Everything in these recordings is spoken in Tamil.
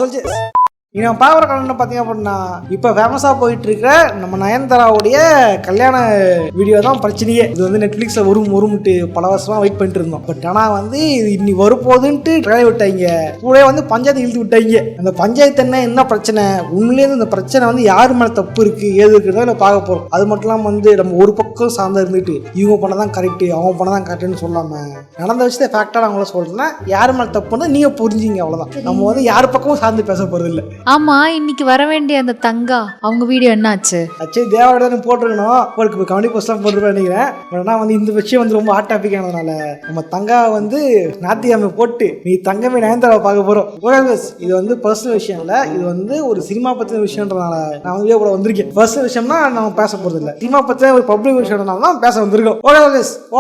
சொல்லிச்சு. நம்ம பார்க்குற கல்யாணம் பார்த்தீங்க அப்படின்னா இப்போ ஃபேமஸாக போயிட்டு இருக்கிற நம்ம நயன்தாராவுடைய கல்யாண வீடியோ தான் பிரச்சனையே. இது வந்து நெட்ஃப்ளிக்ஸில் வரும்ட்டு பல வருஷமாக வெயிட் பண்ணிட்டு இருந்தோம். பட் ஆனால் வந்து இது இன்னி வரப்போகுதுன்ட்டு ட்ரை விட்டாங்க. கூட வந்து பஞ்சாயத்து இழுத்து விட்டாங்க. அந்த பஞ்சாயத்து என்ன பிரச்சனை, உண்மையிலேருந்து இந்த பிரச்சனை வந்து யார் மேலே தப்பு இருக்குது ஏது இருக்குறதோ இல்லை பார்க்க போகிறோம். அது மட்டும் இல்லாமல் வந்து நம்ம ஒரு பக்கம் சார்ந்து இருந்துட்டு இவங்க பண்ண தான் கரெக்டு அவங்க பண்ண தான் கரெக்டுன்னு சொல்லாமல் நடந்த விஷயத்தை ஃபேக்டாக நான் அவங்கள சொல்கிறேன்னா யார் மேலே தப்புன்னு நீங்கள் புரிஞ்சிங்க, அவ்வளோதான். நம்ம வந்து யார் பக்கமும் சார்ந்து பேச போகிறது இல்லை. ஆமா, இன்னைக்கு வர வேண்டிய அந்த தங்கா அவங்க வீடியோ என்ன ஆச்சு? ஆக்சுவலி தேவாவோட போட்டிருக்கணும், உங்களுக்கு கமெடி போஸ்ட்லாம் போட்டுருப்பேன் நினைக்கிறேன். பட் ஆனால் வந்து இந்த விஷயம் வந்து ரொம்ப ஹாட் டாபிக் ஆனதுனால நம்ம தங்கா வந்து நாத்தியாமை போட்டு நீ தங்கமே நயன்தாராவை பார்க்க போகிறோம். இது வந்து பர்சனல் விஷயம் இல்லை, இது வந்து ஒரு சினிமா பற்றின விஷயம்ன்றதுனால நான் வந்து கூட வந்திருக்கேன். பர்சனல் விஷயம்னா நம்ம பேச போகிறது இல்லை, சினிமா பற்றின ஒரு பப்ளிக் விஷயம்னால தான் பேச வந்திருக்கோம்.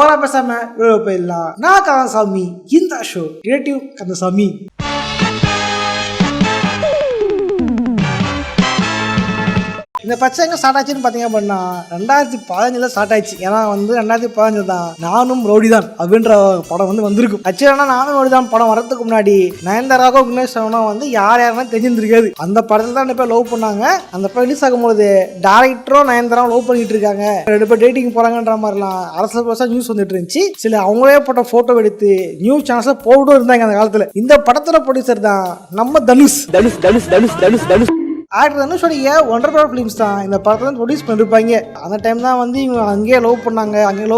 ஓகே பேசாம போயிடலாம். நான் கந்தசாமி, இந்த ஷோ கிரியேட்டிவ் கந்தசாமி. இந்த பிரச்சனை எங்கே ஸ்டார்ட் ஆச்சுன்னு பார்த்தீங்க அப்படின்னா 2015 ஸ்டார்ட் ஆயிடுச்சு. ஏன்னா வந்து 2015 தான் நானும் ரவுடி தான் அப்படின்ற படம் வந்து வந்திருக்கும். ஆக்சுவலாக நானும் ரவுடி தான் படம் வரதுக்கு முன்னாடி நயன்தாராவோ விக்னேஸ்வரனோ வந்து யாருன்னா தெரிஞ்சிருக்காது. அந்த படத்தில் தான் 2 பேர் லவ் பண்ணாங்க. அந்த படம் ரிலீஸ் ஆகும்போது டேரக்டரும் நயன்தாராவும் லவ் பண்ணிட்டு இருக்காங்க, 2 பேர் டேட்டிங் போறாங்கன்ற மாதிரிலாம் அரசு நியூஸ் வந்துட்டு இருந்துச்சு. சில அவங்களே போட்ட போட்டோ எடுத்து நியூஸ் சேனல்ஸ்ல போட்டும் இருந்தாங்க அந்த காலத்தில். இந்த படத்தோட ப்ரொடியூசர் தான் நம்ம தனுஷ். ஆக்டர் தனுஷோடைய ஒண்டர் ப்ரோ ஃபிலிம்ஸ் தான் இந்த படத்தை வந்து ப்ரொடியூஸ் பண்ணிருப்பாங்க. அந்த டைம் தான் வந்து இவங்க அங்கேயே லவ்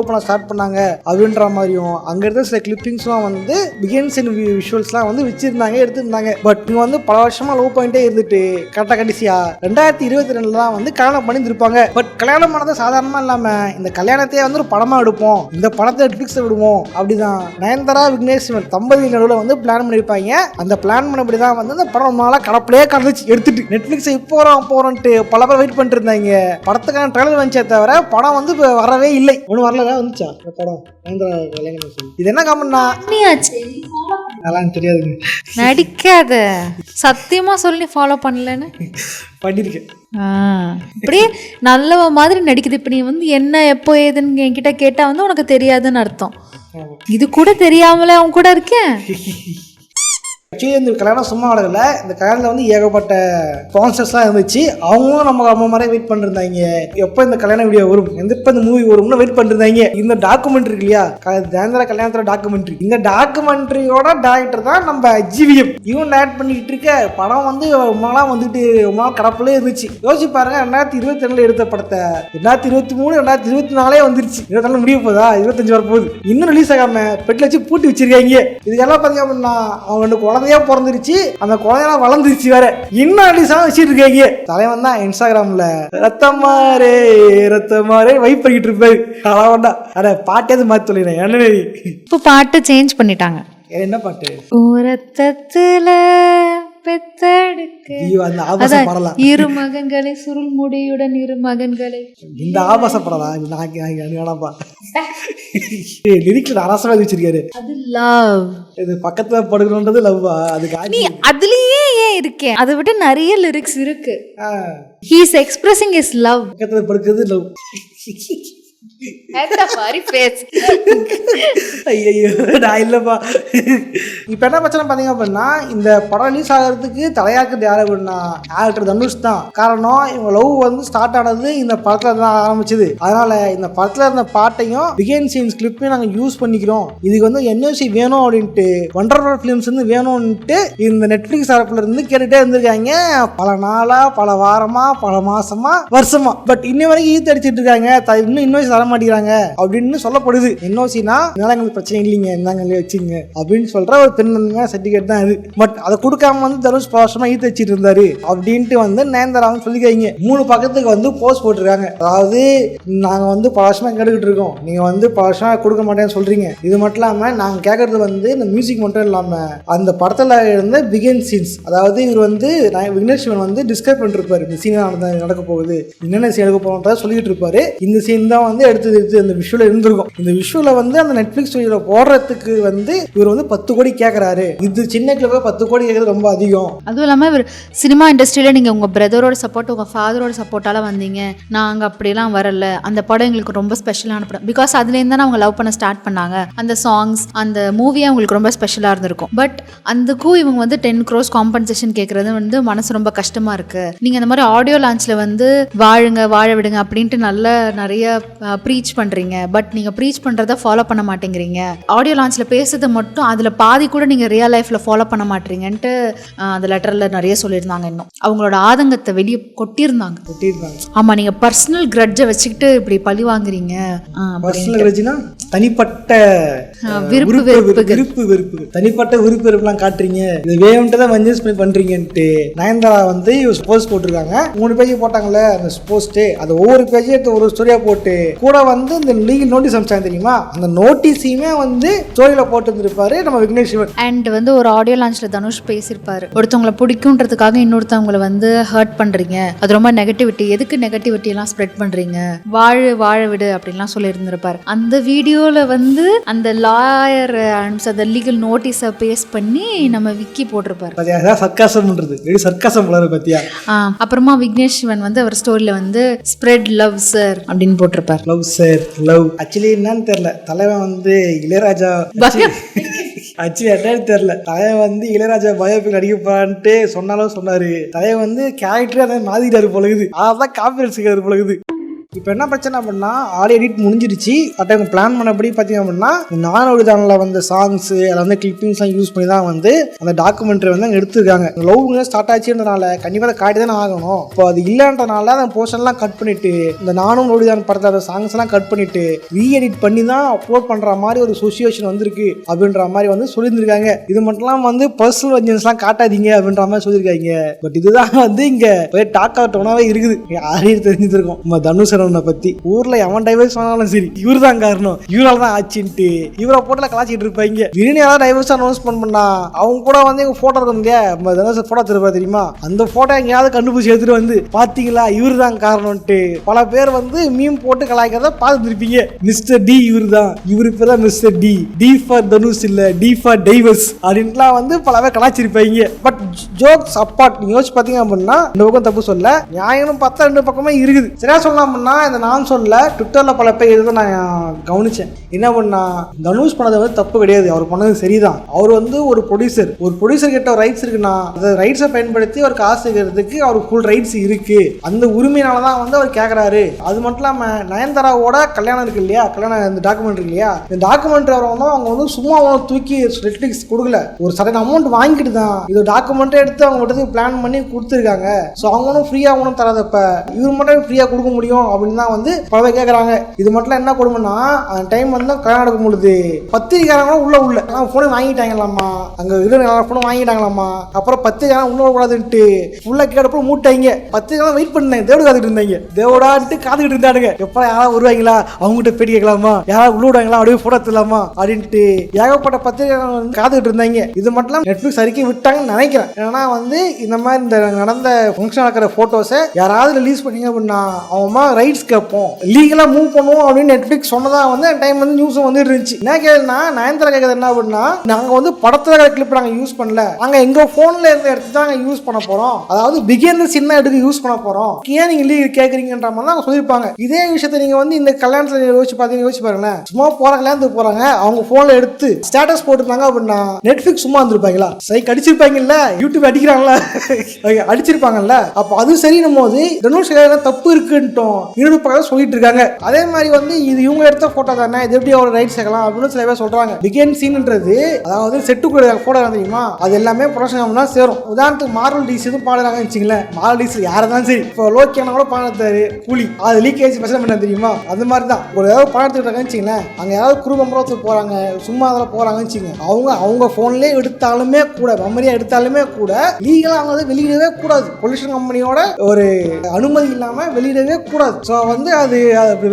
பண்ண ஸ்டார்ட் பண்ணாங்க அப்படின்ற மாதிரியும் அங்கே இருந்த சில கிளிப்பிங்ஸ்லாம் வந்து பிகின்ஸ் இன் விஷுவல்ஸ்லாம் வந்து வச்சிருந்தாங்க, எடுத்துருந்தாங்க. பட் இவங்க வந்து பல வருஷமா லவ் பண்ணிட்டே இருந்துட்டு கடைசியா 2022 தான் வந்து கல்யாணம் பண்ணியிருப்பாங்க. பட் கல்யாணம் பண்ணது சாதாரணமாக இல்லாமல் இந்த கல்யாணத்தையே வந்து ஒரு படமாக எடுப்போம், இந்த படத்தை நெட்ஃப்ளிக்ஸில் விடுவோம் அப்படிதான் நயன்தாரா விக்னேஸ்வரன் தம்பதி நடுவில் வந்து பிளான் பண்ணியிருப்பாங்க. அந்த பிளான் பண்ணபடி தான் வந்து அந்த படம் நாளாக கடப்பிலே கலந்துச்சு எடுத்துட்டு நெட்ஃப்ளிக்ஸ் போறோம்ட்டு பல பேர் வெயிட் பண்ணிட்டு இருந்தாங்க. படத்துக்கான ட்ரெய்லர் வந்துச்சே தவிர படம் வந்து வரவே இல்லை. ஒன்றும் வரல, வந்துச்சா படம் இது என்ன காமெண்ட்னா அதெல்லாம் தெரியாதுங்க, நடிக்காத சத்தியமா சொல்லி ஃபாலோ பண்ணலன்னு பண்ணிருக்கேன். அப்படியே நல்லவ மாதிரி நடிக்குது. இப்ப நீ வந்து என்ன எப்போ ஏதுன்னு என்கிட்ட கேட்டா வந்து உனக்கு தெரியாதுன்னு அர்த்தம். இது கூட தெரியாமல அவங்க கூட இருக்கேன். ஆக்சுவலி இந்த கல்யாணம் சும்மா நடக்கல, இந்த கல்யாணத்தில் வந்து ஏகப்பட்ட ஸ்பான்சர்ஸ்லாம் இருந்துச்சு. அவங்களும் நம்ம மாதிரி வெயிட் பண்ணிருந்தாங்க, எப்போ இந்த கல்யாண வீடியோ வரும், எப்போ இந்த மூவி வரும்னு வெயிட் பண்ணிருந்தாங்க. இந்த டாக்குமெண்ட்ரி இருக்கு இல்லையா, நயன்தாரா கல்யாணத்தோட டாக்குமெண்ட்ரி, இந்த டாக்குமெண்ட்ரியோட டேரக்டர் தான் நம்ம ஜிவிஎம். இவன் டேரக்ட் பண்ணிட்டு இருக்க படம் வந்து ரொம்பலாம் வந்துட்டு ரொம்ப கடப்புலே இருந்துச்சு. யோசிச்சு பாருங்க, 2022 எடுத்த படத்தை 2023 2024 வந்துருச்சு. 24 முடிய போதா, 25 வர போகுது, இன்னும் ரிலீஸ் ஆகாம பெட்டில் வச்சு பூட்டி வச்சிருக்காங்க. இதுக்கெல்லாம் பார்த்தீங்க அப்படின்னா அவங்க குழந்தையா பிறந்துருச்சு, அந்த குழந்தையெல்லாம் வளர்ந்துருச்சு வேற, இன்னும் ரிலீஸாக வச்சுட்டு இருக்காங்க. தலைவன் தான் இன்ஸ்டாகிராம்ல ரத்தமாரே வைப் பண்ணிட்டு இருப்பாரு. அழகா அட பாட்டே மாத்தி சொல்லிடுறேன். என்ன இப்போ பாட்டு சேஞ்ச் பண்ணிட்டாங்க. என்ன பாட்டு? ரத்தத்துல இரு மகன்களை சுருள் முடியுடன் இரு மகன்களை, இந்த ஆபாச படம் லிரிக்ல அரசமா வச்சிருக்காரு. அது லவ், இது பக்கத்துல படுக்கணும்ன்றது லவ்வா? அதுக்கு நீ அதுலயே ஏன் இருக்கேன், அதை விட நிறைய லிரிக்ஸ் இருக்கு. he is expressing his love. பக்கத்துல படுக்கிறது லவ். இப்ப என்ன பிரச்சனை பாத்தீங்க அப்படின்னா, இந்த படம் ரிலீஸ் ஆகிறதுக்கு தலையாக்குறது யாரு அப்படின்னா ஆக்டர் தனுஷ் தான். காரணம், இவங்க லவ் வந்து ஸ்டார்ட் ஆனது இந்த படத்துல தான் ஆரம்பிச்சது. அதனால இந்த படத்துல இருந்த பாட்டையும் பிகின் சீன்ஸ் கிளிப்பையும் நாங்க யூஸ் பண்ணிக்கிறோம், இதுக்கு வந்து என்ஓசி வேணும் அப்படின்ட்டு ஒண்டர் ப்ரோ ஃபிலிம்ஸ் வந்து வேணும்ட்டு இந்த நெட்ஃபிளிக்ஸ் தரப்புல இருந்து கேட்டுட்டே இருந்திருக்காங்க. பல நாளா, பல வாரமா, பல மாசமா, வருஷமா. பட் இன்ன வரைக்கும் ஈத்து அடிச்சிட்டு இருக்காங்க, இன்னும் இன்வாய்ஸ் தர மாட்டேங்கிறாங்க அப்படின்னு சொல்லப்படுது. என்ஓசினா எங்களுக்கு பிரச்சனை இல்லைங்க, இருந்தாங்க வச்சுங்க அப்படின்னு சொல்ற ஒரு பெண் சர்டிபிகேட் தான் இது. பட் அதை கொடுக்காம வந்து தனுஷ் பல வருஷமா ஈத்து வச்சிட்டு இருந்தாரு அப்படின்ட்டு வந்து நயன்தாரா சொல்லிக்காங்க. 3 பக்கத்துக்கு வந்து போஸ்ட் போட்டிருக்காங்க. அதாவது நாங்க வந்து பல வருஷமா கேட்டுக்கிட்டு இருக்கோம், நீங்க வந்து பல வருஷமா கொடுக்க மாட்டேன்னு சொல்றீங்க. இது மட்டும் இல்லாம நாங்க கேட்கறது வந்து இந்த மியூசிக் மட்டும் இல்லாம அந்த படத்துல இருந்த பிகின் சீன்ஸ், அதாவது இவர் வந்து விக்னேஸ்வரன் வந்து டிஸ்கஸ் பண்ணிட்டு இருப்பாரு, இந்த சீன் நடக்க போகுது, என்னென்ன சீன் எடுக்க போறோம்ன்றத சொல்லிட்டு இருப்பாரு. இந்த சீன் தான் வந்து எடுத்து அந்த விஷுவல இருந்திருக்கும். இந்த விஷுவல வந்து அந்த நெட்ஃபிளிக்ஸ் ஸ்டுடியோல போடுறதுக்கு வந்து இவர் வந்து 10 கோடி கேட்கறாரு. இது சின்ன கிளப்ப 10 கோடி கேட்கறது ரொம்ப அதிகம். அதுவும் இல்லாமல் இவர் சினிமா இண்டஸ்ட்ரியில் நீங்கள் உங்கள் பிரதரோட சப்போர்ட் உங்கள் ஃபாதரோட சப்போர்ட்டால் வந்தீங்க. நாங்கள் அப்படிலாம் வரல. அந்த படம் எங்களுக்கு ரொம்ப ஸ்பெஷலான படம். பிகாஸ் அதுலேருந்து தான் அவங்க லவ் பண்ண ஸ்டார்ட் பண்ணாங்க. அந்த சாங்ஸ் அந்த மூவியே அவங்களுக்கு ரொம்ப ஸ்பெஷலாக இருந்திருக்கும். பட் அதுக்கும் இவங்க வந்து 10 crores காம்பன்சேஷன் கேட்குறது வந்து மனசு ரொம்ப கஷ்டமாக இருக்குது. நீங்கள் இந்த மாதிரி ஆடியோ லான்ச்சில் வந்து வாழுங்க வாழ விடுங்க அப்படின்ட்டு நிறைய ப்ரீச் பண்ணுறீங்க. பட் நீங்கள் ப்ரீச் பண்ணுறத ஃபாலோ பண்ண மாட்டேங்கிறீங்க. ஆடியோ லான்ச்சில் பேசுறதை மட்டும் அதில் பாதி கூட நீங்கள் ரியல் லைஃப்பில் ஃபாலோ பண்ண மாட்டீங்கன்ட்டு அந்த லெட்டரில் நிறைய சொல்லியிருந்தாங்க. இன்னும் அவங்களோட ஆதங்கத்தை வெளியே கொட்டியிருந்தாங்க. ஆமாம், நீங்கள் பர்சனல் கிரட்ஜை வச்சுக்கிட்டு இப்படி பழி வாங்குறீங்க. பர்சனல் கிரட்ஜ்னா தனிப்பட்ட விருப்பு வெறுப்பு தனிப்பட்ட விருப்பு வெறுப்புலாம் காட்டுறீங்க. இது வேணும்ட்டு தான் மஞ்சஸ் பண்றீங்கன்ட்டு நயன்தாரா வந்து போஸ்ட் போட்டிருக்காங்க. 3 பேஜ் போட்டாங்கல்ல அந்த போஸ்ட். அது ஒவ்வொரு பேஜையும் எடுத்து ஒரு ஸ்டோரியா போட்டு கூட வந்து இந்த லீகல் நோட்டீஸ் அனுப்பிச்சாங்க தெரியுமா? அந்த நோட்டீஸையுமே வந்து ஸ்டோரியில போட்டு இருந்திருப்பாரு நம்ம விக்னேஷ் சிவன். அண்ட் வந்து ஒரு ஆடியோ லான்ச்ல தனுஷ் பேசியிருப்பாரு, ஒருத்தவங்களை பிடிக்கும்ன்றதுக்காக இன்னொருத்தவங்களை வந்து ஹர்ட் பண்றீங்க, அது ரொம்ப நெகட்டிவிட்டி, எதுக்கு நெகட்டிவிட்டி எல்லாம் ஸ்ப்ரெட் பண்றீங்க, வாழ விடு அப்படின்லாம் சொல்லி இருந்திருப்பாரு. அந்த வீடியோல வந்து அந்த லாயர் அந்த லீகல் நோட்டீஸை பேஸ் பண்ணி நம்ம விக்கி போட்டிருப்பாரு. அப்புறமா விக்னேஷ் சிவன் வந்து அவர் ஸ்டோரியில வந்து ஸ்ப்ரெட் லவ் சார் அப்படின்னு போட்டிருப்பாரு. லவ் சார் லவ் ஆக்சுவலி என்னன்னு தெரியல. தலைவன் வந்து இளையராஜா தெரியல. தலைவன் வந்து இளையராஜா பயோபிக் நடிக்க போறான்ட்டு சொன்னாலும் சொன்னாரு. தலைவன் வந்து கேரக்டரே அதை மாதிரிட்டாரு போலகுது. அதான் காப்பி போலகுது. இப்போ என்ன பிரச்சனை அப்படின்னா ஆடியோ எடிட் முடிஞ்சிருச்சு. அவங்க பிளான் பண்ணபடி பார்த்தீங்க அப்படின்னா நானோட சேனலில் வந்து சாங்ஸு அதில் வந்து கிளிப்பிங்ஸ்லாம் யூஸ் பண்ணி தான் வந்து அந்த டாக்குமெண்ட்ரி வந்து அங்கே எடுத்துருக்காங்க. லவ் ஸ்டார்ட் ஆச்சுன்றனால கண்டிப்பாக அதை காட்டி தானே ஆகணும். இப்போ அது இல்லைன்றனால அந்த போர்ஷன்லாம் கட் பண்ணிட்டு இந்த நானும் நோடிதான் படத்தோட சாங்ஸ் எல்லாம் கட் பண்ணிட்டு ரீஎடிட் பண்ணி தான் அப்லோட் பண்ணுற மாதிரி ஒரு சிச்சுவேஷன் வந்திருக்கு அப்படின்ற மாதிரி வந்து சொல்லியிருந்திருக்காங்க. இது மட்டும்லாம் வந்து பர்சனல் வெஞ்சன்ஸ்லாம் காட்டாதீங்க அப்படின்ற மாதிரி சொல்லியிருக்காங்க. பட் இதுதான் வந்து இங்கே டாக் அவுட் ஒன்னாவே இருக்குது. யாரையும் தெரிஞ்சிருக்கோம் நம்ம தனுஷ் பத்தி. ஊர்ல எவன் டைவர்ஸ் சொன்னாலும் சரி இவரு தான் காரணம், இவரால் தான் ஆச்சுன்ட்டு இவரை போட்டுல கலாச்சிட்டு இருப்பாங்க. திடீர்னு யாராவது டைவர்ஸ் அனௌன்ஸ்மெண்ட் பண்ணா அவங்க கூட வந்து எங்க போட்டோ இருக்கும் இல்லையா, போட்டோ திருப்பா தெரியுமா, அந்த போட்டோ எங்கேயாவது கண்டுபிடிச்சி எடுத்துட்டு வந்து பாத்தீங்களா இவரு தான் காரணம்ட்டு பல பேர் வந்து மீம் போட்டு கலாய்க்கிறத பார்த்துருப்பீங்க. மிஸ்டர் டி இவரு தான், இவரு இப்பதான் mister D, D for Dhanush இல்ல டி ஃபார் டைவர்ஸ் அப்படின்ட்டுலாம் வந்து பல பேர் கலாச்சிருப்பாங்க. பட் ஜோக்ஸ் அப்பார்ட் நீங்க யோசிச்சு பாத்தீங்க அப்படின்னா இந்த பக்கம் தப்பு சொல்ல நியாயம் பார்த்தா 2 பக்கமே இருக்குது. சரியா சொல்லலாம் அப்படின்னா இந்த நான் சொல்ல ட்விட்டர்ல பல பேர் இதை நான் கவனிச்சேன். என்ன பண்ணா தனுஷ் பண்ணது வந்து தப்பு கிடையாது, அவர் பண்ணது சரிதான். அவர் வந்து ஒரு ப்ரொடியூசர் கிட்ட ரைட்ஸ் இருக்குன்னா அந்த ரைட்ஸை பயன்படுத்தி அவர் காசு செய்யறதுக்கு அவருக்கு ஃபுல் ரைட்ஸ் இருக்கு. அந்த உரிமையினாலதான் வந்து அவர் கேட்கறாரு. அது மட்டும் இல்லாம நயன்தாராவோட கல்யாணம் இருக்கு இல்லையா, கல்யாணம் இந்த டாக்குமெண்ட்ரி இல்லையா, இந்த டாக்குமெண்ட்ரி அவங்க வந்து சும்மா தூக்கி நெட்ஃபிளிக்ஸ் கொடுக்கல, ஒரு சடன் அமௌண்ட் வாங்கிட்டு தான் இது டாக்குமெண்ட்ரி எடுத்து அவங்க கிட்ட பிளான் பண்ணி கொடுத்துருக்காங்க. ஸோ அவங்களும் ஃப்ரீயா ஒன்றும் தராதப்ப இவர் மட்டும் ஃப்ரீயா கொடுக்க முடியும் அப்படின்னு தான் வந்து பல பேர் கேட்கறாங்க. இது மட்டும் என்ன கொடுமைன்னா அந்த டைம் வந்து கல்யாணம் நடக்கும் பொழுது பத்திரிக்காரங்க உள்ள போனை வாங்கிட்டாங்களாமா, அங்க போனை வாங்கிட்டாங்களாமா. அப்புறம் பத்திரிக்காரங்க உள்ள கூடாதுன்ட்டு ஃபுல்லா கேட்டப்போ மூட்டாங்க. பத்திரிக்கை வெயிட் பண்ணாங்க, தேவடு காத்துட்டு இருந்தாங்க, தேவடான்ட்டு காத்துக்கிட்டு இருந்தானுங்க. எப்ப யாராவது வருவாங்களா அவங்ககிட்ட பேட்டி கேட்கலாமா, யாராவது உள்ள விடுவாங்களா அப்படியே போட்டோ எடுத்துலாமா அப்படின்ட்டு ஏகப்பட்ட பத்திரிக்கை காத்துக்கிட்டு இருந்தாங்க. இது மட்டும் நெட்ஃபிளிக்ஸ் அறிக்கை விட்டாங்கன்னு நினைக்கிறேன். ஏன்னா வந்து இந்த மாதிரி இந்த நடந்த ஃபங்க்ஷன் நடக்கிற போட்டோஸை யாராவது ரிலீஸ் பண்ணீங்க அப்படின்னா அவங்க ரைட்ஸ் கேட்போம், லீகலா மூவ் பண்ணுவோம் அப்படின்னு நெட்ஃபிளிக்ஸ் சொன்னதா வந்து டைம் வந்து நியூஸ் வந்து இருந்துச்சு. என்ன கேளுன்னா நயன்தாரா கேட்கறது என்ன அப்படின்னா நாங்க வந்து படத்துல கிளிப் நாங்க யூஸ் பண்ணல, நாங்க எங்க போன்ல இருந்து எடுத்து தான் யூஸ் பண்ண போறோம், அதாவது பிகின் சின்ன எடுத்து யூஸ் பண்ண போறோம், ஏன் நீங்க லீகல் கேட்கறீங்கன்ற மாதிரி தான் சொல்லியிருப்பாங்க. இதே விஷயத்தை நீங்க வந்து இந்த கல்யாணத்துல யோசிச்சு பாருங்களேன், சும்மா போற கல்யாணத்துக்கு போறாங்க அவங்க போன்ல எடுத்து ஸ்டேட்டஸ் போட்டுருந்தாங்க அப்படின்னா நெட்ஃபிளிக்ஸ் சும்மா இருந்திருப்பாங்களா, சைக் அடிச்சிருப்பாங்கல்ல, யூடியூப் அடிக்கிறாங்களா அடிச்சிருப்பாங்கல்ல. அப்ப அது சரின்னும் போது தனுஷ் தப்பு இருக்குன்ட்டோம் இன்னொரு பக்கம் சொல்லிட்டு இருக்காங்க. அதே மாதிரி வந்து இது இவங்க எடுத்த போட்டோ தானே, இது எப்படி ஒரு ரைட் சேர்க்கலாம் அப்படின்னு சில பேர் சொல்றாங்க. பிகின் சீன்ன்றது அதாவது செட்டுக்குள்ள போட்டோ தெரியுமா, அது எல்லாமே ப்ரொடக்ஷன் தான் சேரும். உதாரணத்துக்கு மார்வல் டிசி எதுவும் பாடுறாங்கன்னு வச்சுங்களேன், மார்வல் டிசி யாரதான் சரி, இப்போ லோக்கியான கூட பாடுறாரு கூலி, அது லீக்கேஜ் பிரச்சனை பண்ண தெரியுமா, அது மாதிரி தான் ஒரு ஏதாவது படம் எடுத்துக்கிட்டாங்கன்னு வச்சுங்களேன், அங்க யாராவது குரு மெம்பரத்துக்கு போறாங்க சும்மா அதில் போறாங்கன்னு வச்சுங்க, அவங்க போன்லேயே எடுத்தாலுமே கூட மெமரியா எடுத்தாலுமே கூட லீகலா அவங்க வெளியிடவே கூடாது, பொல்யூஷன் கம்பெனியோட ஒரு அனுமதி இல்லாம வெளியிடவே கூடாது. ஸோ வந்து அது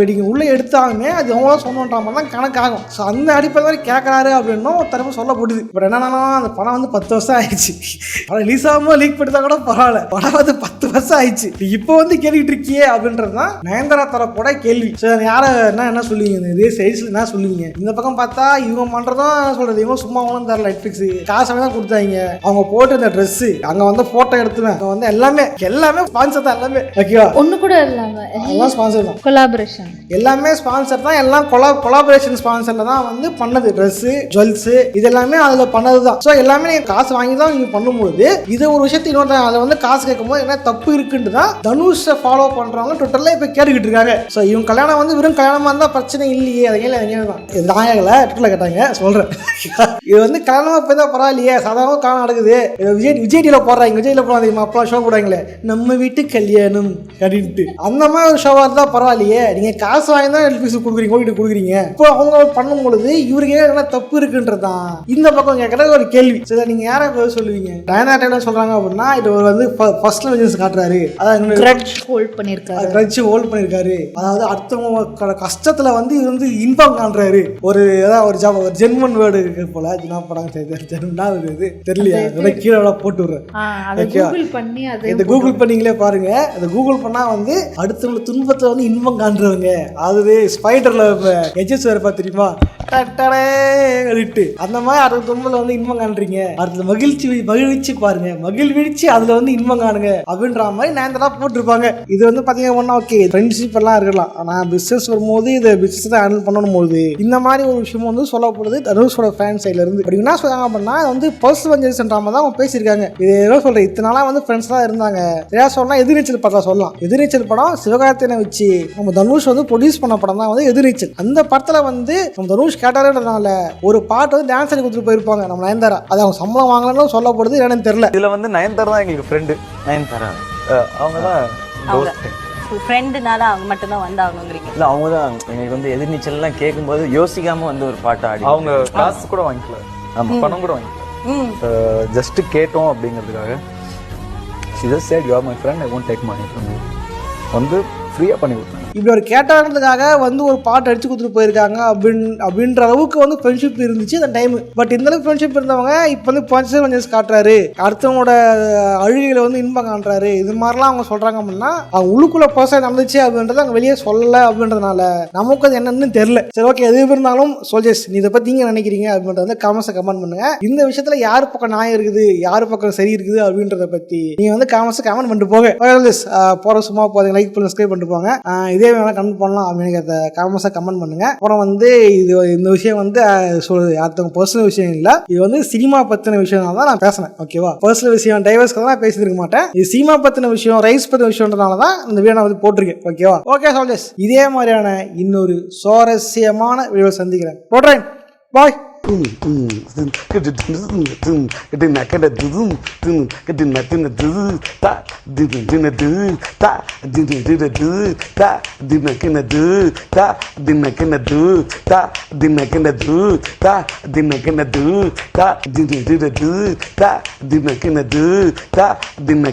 நீங்கள் உள்ளே எடுத்தாலுமே அது எவ்வளோ சொன்னோன்ற மாதிரி தான் கணக்காகும். ஸோ அந்த அடிப்படையில் மாதிரி கேட்குறாரு அப்படின்னும் ஒரு தரப்பு சொல்லப்படுது. பட் என்னன்னா அந்த படம் வந்து 10 வருஷம் ஆயிடுச்சு. ஆனால் ரிலீஸ் ஆகாமல் லீக் பண்ணிட்டா கூட பரவாயில்ல, படம் வந்து 10 வருஷம் ஆயிடுச்சு. இப்போ வந்து கேட்டுக்கிட்டு இருக்கியே அப்படின்றது தான் நயன்தாரா தரப்போட கேள்வி. ஸோ யாரை என்ன சொல்லுவீங்க, இதே சைட்ஸில் என்ன சொல்லுவீங்க? இந்த பக்கம் பார்த்தா இவங்க பண்ணுறதும் சொல்கிறது, இவங்க சும்மா ஒன்றும் தரல, நெட்ஃப்ளிக்ஸ் காசு தான் கொடுத்தாங்க, அவங்க போட்டு இந்த ட்ரெஸ்ஸு அங்கே வந்து ஃபோட்டோ எடுத்துவேன், அங்கே வந்து எல்லாமே ஸ்பான்சர் தான், எல்லாமே ஓகேவா, ஒன்று கூட இல்லாமல் எல்லாம் ஸ்பான்சர் தான், கொலாபரேஷன் எல்லாமே ஸ்பான்சர் தான், எல்லாம் கொலாபரேஷன் ஸ்பான்சரில் தான் வந்து பண்ணது. ட்ரெஸ்ஸு, ஜுவல்ஸு இது எல்லாமே அதில் பண்ணது தான். ஸோ எல்லாமே நீங்கள் காசு வாங்கி தான் நீங்கள் பண்ணும்போது இது ஒரு விஷயத்தை இன்னொரு அதில் வந்து காசு கேட்கும்போது என்ன தப்பு இருக்குன்னு தான் தனுஷை ஃபாலோ பண்ணுறவங்க ட்விட்டரில் இப்போ கேட்டுக்கிட்டு இருக்காங்க. ஸோ இவங்க கல்யாணம் வந்து வெறும் கல்யாணமாக இருந்தால் பிரச்சனை இல்லையே, அதை தான் இது நாயகலை ட்விட்டரில் கேட்டாங்க. சொல்கிறேன், இது வந்து கல்யாணமாக போய் தான் பரவாயில்லையே, சாதாரணமாக கல்யாணம் நடக்குது, விஜய் டிவியில் போடுறாங்க, விஜயில் போடுறாங்க, அப்பெல்லாம் ஷோ போடுறாங்களே நம்ம வீட்டு கல்யாணம் அப்படின்ட்டு, அந்த மாதிரி ஒரு ஷோவாக இருந்தால் பரவாயில்லையே, நீங்கள் காசு வாங்கி தான் நெட்ஃப்ளிக்ஸ் கொடுக்குறீங்க. இப்போ அவங்க பண்ணும்பொழுது இவருக்கு என்ன தப்பு இருக்குன்றதான் இந்த பக்கம் கேட்குற ஒரு கேள்வி. சரி, நீங்க யாரை சொல்லுவீங்க? நயன்தாரா டைம்ல சொல்றாங்க அப்படின்னா இது வந்து ஃபர்ஸ்ட்ல வெஞ்சன்ஸ் காட்டுறாரு, அதாவது கிரட்ஜ் ஹோல்ட் பண்ணிருக்காரு, அதாவது அடுத்தவங்க கஷ்டத்துல வந்து இது வந்து இன்பம் காண்றாரு. ஒரு ஏதாவது ஒரு ஜென்மன் வேர்டு இருக்கு போல, படம் தெரியலையா, கீழே போட்டு விடுறேன், இந்த கூகுள் பண்ணீங்களே பாருங்க. அந்த கூகுள் பண்ணா வந்து அடுத்தவங்க துன்பத்துல வந்து இன்பம் காண்றவங்க, அது ஸ்பைடர்ல எஜஸ் வேற தெரியுமா, அந்த மாதிரி அடுத்த துன்பல வந்து இன்பம் காண்றீங்க, அடுத்த மகிழ்ச்சி பாருங்க, மகிழ்ச்சி அதுல வந்து இன்பம் காணுங்க அப்படின்ற மாதிரி நயன்தாரா போட்டிருப்பாங்க. இது வந்து பாத்தீங்கன்னா ஓகே ஃப்ரெண்ட்ஷிப் எல்லாம் இருக்கலாம், ஆனா பிசினஸ் வரும்போது இதை பிசினஸ் தான் ஹேண்டில் பண்ணணும் போது இந்த மாதிரி ஒரு விஷயம் வந்து சொல்லப்படுது தனுஷோட ஃபேன் சைட்ல இருந்து. அப்படி என்ன சொல்றாங்க அப்படின்னா வந்து பர்சனல் வெஞ்சன்ஸ்ன்ற மாதிரி தான் அவங்க பேசியிருக்காங்க. இது ஏதோ சொல்றேன், இத்தனை நாளா வந்து ஃப்ரெண்ட்ஸ் தான் இருந்தாங்க. சரியா சொன்னா எதிர்நீச்சல் படம் சொல்லலாம். எதிர்நீச்சல் படம் சிவகார்த்திகேயனை வச்சு நம்ம தனுஷ் வந்து ப்ரொடியூஸ் பண்ண படம் தான் வந்து எதிர்நீச்சல். அந்த படத்துல வந்து நம்ம தனுஷ் கேட்டாருன்றதுனால ஒரு பாட்டு வந்து டான்ஸ் ஆடி கொடுத்துட்டு போயிருப்பாங்க நம்ம நயன்தாரா. அது அவங்க சம்பளம் வாங்கலன்னு சொல்லப்படுது, என்னன்னு தெரியல. இதுல வந்து நயன்தாரா தான் எங்களுக்கு ஃப்ரெண்டு. நயன்தாரா அவங்க தான் ஃப்ரெண்டுனால அவங்க மட்டும் தான் வந்து ஆகணுங்கிறீங்க? இல்லை, அவங்க தான் எங்களுக்கு வந்து எதிர்நீச்சல்லாம் கேட்கும்போது யோசிக்காம வந்து ஒரு பாட்டு ஆடி, அவங்க காசு கூட வாங்கிக்கல, நம்ம பணம் கூட வாங்கிக்கல, ஜஸ்ட் கேட்டோம் அப்படிங்கிறதுக்காக. she just said you are my friend, I won't take money from you, வந்து ஃப்ரீயாக பண்ணி கொடுத்தாங்க. இப்படி ஒரு கேட்டான்றதுக்காக வந்து ஒரு பாட்டு அடிச்சு கொடுத்துட்டு போயிருக்காங்க அப்படின்ற அளவுக்கு வந்து ஃப்ரெண்ட்ஷிப் இருந்துச்சு அந்த டைம். பட் இந்த அளவுக்கு ஃப்ரெண்ட்ஷிப் இருந்தவங்க இப்போ வந்து பர்சனல் காட்டுறாரு, அடுத்தவங்களோட அழுகைகளை வந்து இன்பம் காட்டுறாரு, இது மாதிரிலாம் அவங்க சொல்றாங்க அப்படின்னா அவங்க உள்ளுக்குள்ள பர்சன் நடந்துச்சு அப்படின்றத அவங்க வெளியே சொல்லலை அப்படின்றதுனால நமக்கு அது என்னன்னு தெரியல. சரி, ஓகே, எது இருந்தாலும் சோல்ஜர்ஸ் நீ இதை பத்தி நீங்க நினைக்கிறீங்க அப்படின்றத வந்து கமெண்ட் பண்ணுங்க. இந்த விஷயத்துல யார் பக்கம் நியாயம் இருக்குது, யார் பக்கம் சரி இருக்குது அப்படின்றத பத்தி நீங்க வந்து கமெண்ட் பண்ணிட்டு போங்க. போற சும்மா போதுங்க, லைக் பண்ணி சப்ஸ்கிரைப் பண்ணிட்டு போங்க. இதே கமெண்ட் பண்ணலாம் அப்படின்னு கமெண்ட் பண்ணுங்க. அப்புறம் வந்து இது இந்த விஷயம் வந்து சொல்றது அடுத்தவங்க பர்சனல் விஷயம் இல்ல, இது வந்து சினிமா பத்தின விஷயம் தான் நான் பேசுறேன். ஓகேவா, பர்சனல் விஷயம் டைவர்ஸ்க்கு தான் நான் பேசியிருக்க மாட்டேன். இது சினிமா பத்தின விஷயம், ரைஸ் பத்தின விஷயம்ன்றதுனால தான் இந்த வீடியோ நான் வந்து போட்டிருக்கேன். ஓகேவா, ஓகே சோல்ஜர்ஸ், இதே மாதிரியான இன்னொரு சுவாரஸ்யமான வீடியோ சந்திக்கிறேன். போடுறேன், பாய்.